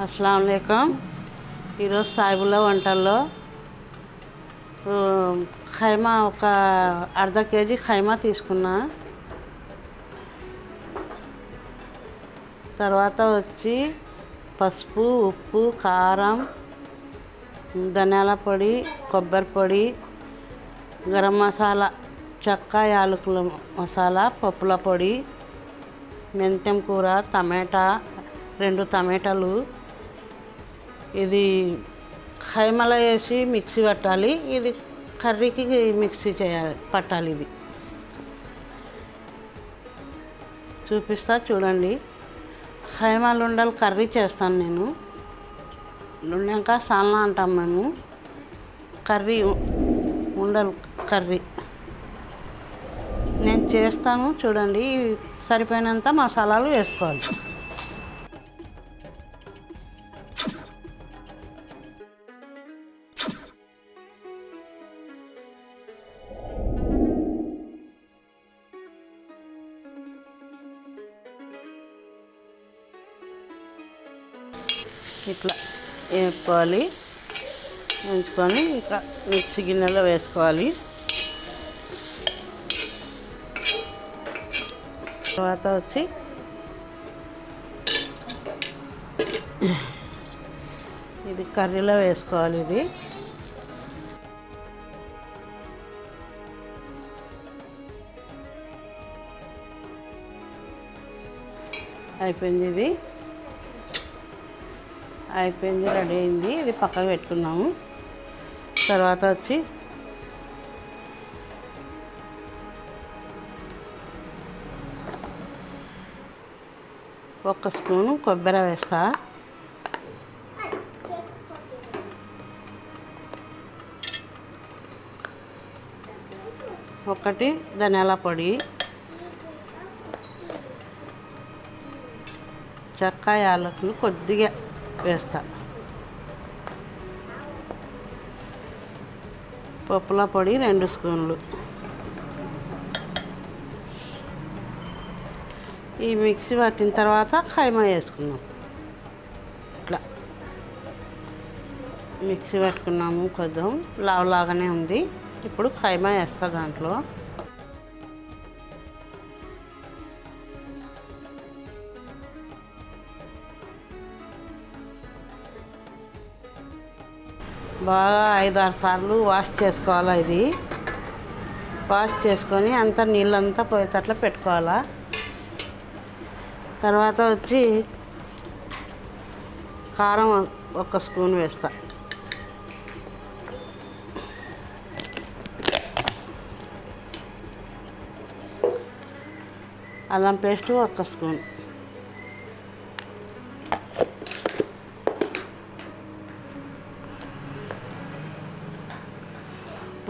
अस्सलाम वालेकुम। ఈరోజు సాయిబుల్లా వంటల్లో ఖైమా ఒక అర్ధ కేజీ ఖైమా తీసుకున్నా. తర్వాత వచ్చి పసుపు, ఉప్పు, కారం, ధనియాల పొడి, కొబ్బరి పొడి, గరం మసాలా, చెక్క, యాలకుల మసాలా, పప్పుల పొడి, మెంతెం కూర, టమాటా, 2 టమాటాలు. ఇది ఖైమాలో వేసి మిక్సీ పట్టాలి. ఇది కర్రీకి మిక్సీ పట్టాలి. ఇది చూపిస్తా చూడండి. ఖైమాలు ఉండలు కర్రీ చేస్తాను నేను. లుండాక సాల్నా అంటాం మేము. కర్రీ ఉండలు కర్రీ నేను చేస్తాను చూడండి. సరిపోయినంత మసాలాలు వేసుకోవాలి. ఇట్లా వేసుకోవాలి. వేసుకొని ఇక మిక్సీ గిన్నెలో వేసుకోవాలి. తర్వాత వచ్చి ఇది కర్రీలో వేసుకోవాలి. ఇది అయిపోయింది. ఇది అయిపోయింది, రెడీ అయింది. ఇది పక్కకు పెట్టుకున్నాము. తర్వాత వచ్చి ఒక స్పూను కొబ్బరి వేస్తా. ఒకటి ధనియాల పొడి, చెక్క, యాలకులు కొద్దిగా వేస్తా. పప్పుల పొడి 2 స్పూన్లు. ఈ మిక్సీ పట్టిన తర్వాత ఖైమా వేసుకున్నాం. ఇట్లా మిక్సీ పట్టుకున్నాము. కొంచెం లావులాగానే ఉంది. ఇప్పుడు ఖైమా వేస్తా దాంట్లో. బాగా 5-6 సార్లు వాష్ చేసుకోవాలా. ఇది వాష్ చేసుకొని అంతా నీళ్ళంతా పోయేటట్లా పెట్టుకోవాలా. తర్వాత వచ్చి కారం 1 స్పూన్ వేస్తా. అల్లం పేస్ట్ 1 స్పూన్.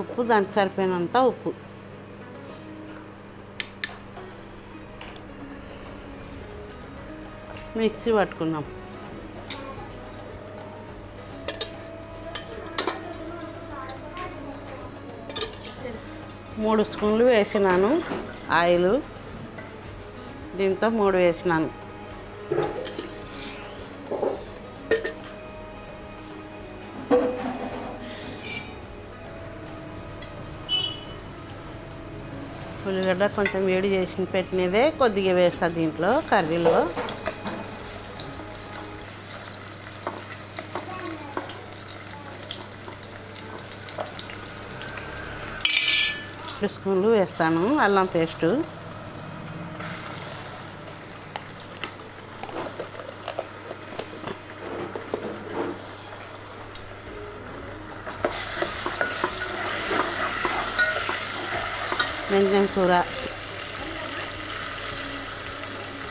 ఉప్పు దానికి సరిపోయినంత ఉప్పు. మిక్సీ పట్టుకున్నాం. మూడు స్పూన్లు వేసినాను ఆయిల్. దీంతో 3 వేసినాను. ఉల్లిగడ్డ కొంచెం వేడి చేసి పెట్టినదే కొద్దిగా వేస్తా దీంట్లో కర్రీలో. స్పూన్లు వేస్తాను అల్లం పేస్టు. మెంతెం కూర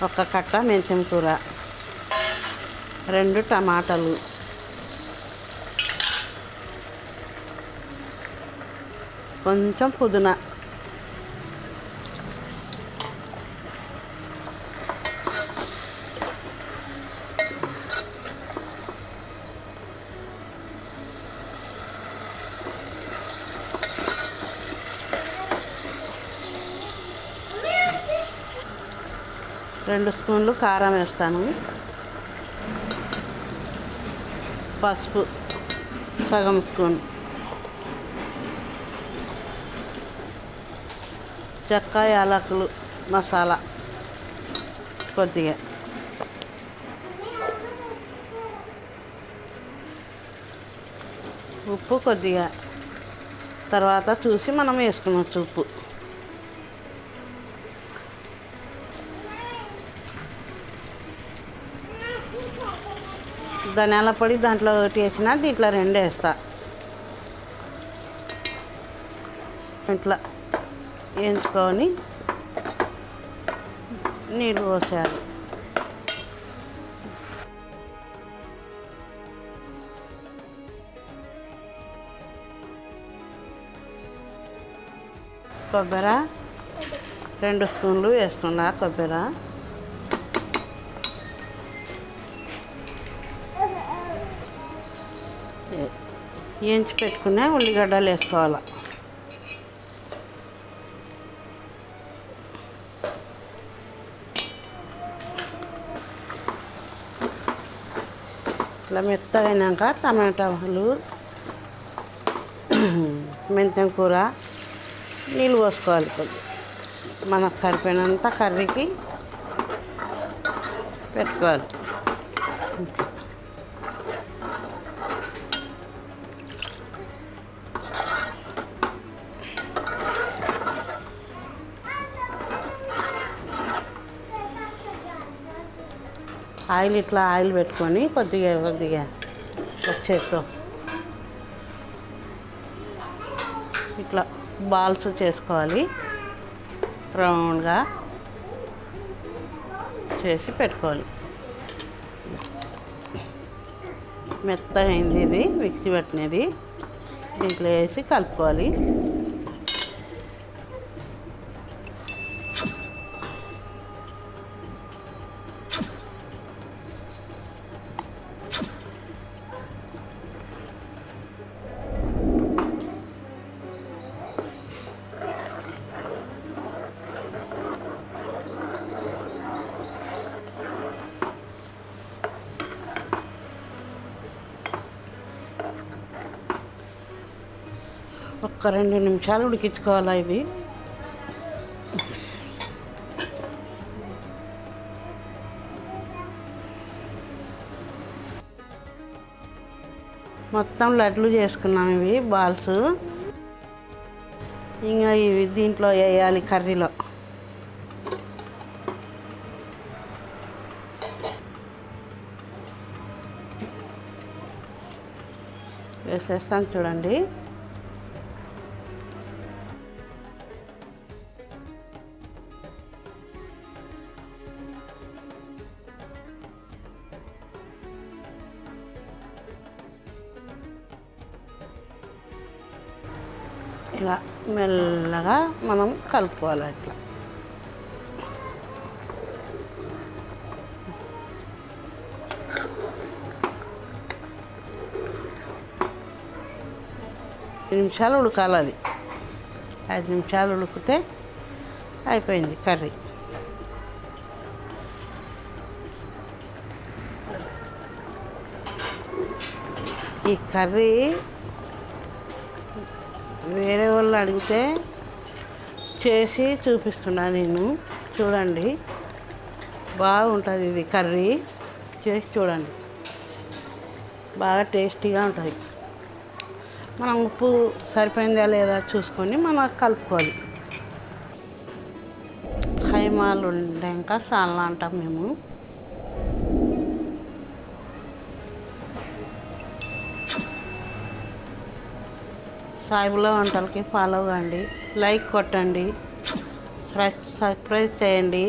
1 కట్ట, మెంతెం కూర, 2 టమాటాలు, కొంచెం పుదీనా, రెండు స్పూన్లు కారం వేస్తాను. పసుపు సగం స్పూన్, చెక్క యాలకులు మసాలా కొద్దిగా, ఉప్పు కొద్దిగా, తర్వాత చూసి మనం వేసుకున్నాం ఉప్పు. ధనియాల పొడి దాంట్లో ఒకటి వేసిన, దీంట్లో 2 వేస్తా. ఇట్లా వేయించుకొని నీళ్ళు పోసేయాలి. కొబ్బరి 2 స్పూన్లు వేస్తున్నా. కొబ్బరి వేయించి పెట్టుకునే ఉల్లిగడ్డలు వేసుకోవాలి. ఇట్లా మెత్తగా అయినాక టమాటాలు, మెంతం కూర నీళ్ళు పోసుకోవాలి. కొద్దిగా మనకు సరిపోయినంత కర్రీకి పెట్టుకోవాలి. ఆయిల్ పెట్టుకొని కొద్దిగా చేత్తో ఇట్లా బాల్స్ చేసుకోవాలి. రౌండ్గా చేసి పెట్టుకోవాలి. మెత్తగా అయింది ఇది, మిక్సీ పట్టినది. దీంట్లో వేసి కలుపుకోవాలి. ఒక్క 2 నిమిషాలు ఉడికించుకోవాలి. ఇది మొత్తం లడ్లు చేసుకున్నాం. ఇవి బాల్స్ ఇంకా ఇవి దీంట్లో వేయాలి. కర్రీలో వేసేస్తాను చూడండి. ఇలా మెల్లగా మనం కలుపుకోవాలి. అట్లా నిమిషాలు ఉడకాలి. అది 5 నిమిషాలు ఉడికితే అయిపోయింది కర్రీ. ఈ కర్రీ వేరే వాళ్ళు అడిగితే చేసి చూపిస్తున్నా నేను. చూడండి, బాగుంటుంది ఇది కర్రీ. చేసి చూడండి, బాగా టేస్టీగా ఉంటుంది. మనం ఉప్పు సరిపోయిందా లేదా చూసుకొని మనం కలుపుకోవాలి. ఖైమాలు ఉండాక సాల్నా అంటాం మేము. సాయిబులా వంటలకి ఫాలో కండి, లైక్ కొట్టండి, సబ్స్క్రైబ్ చేయండి.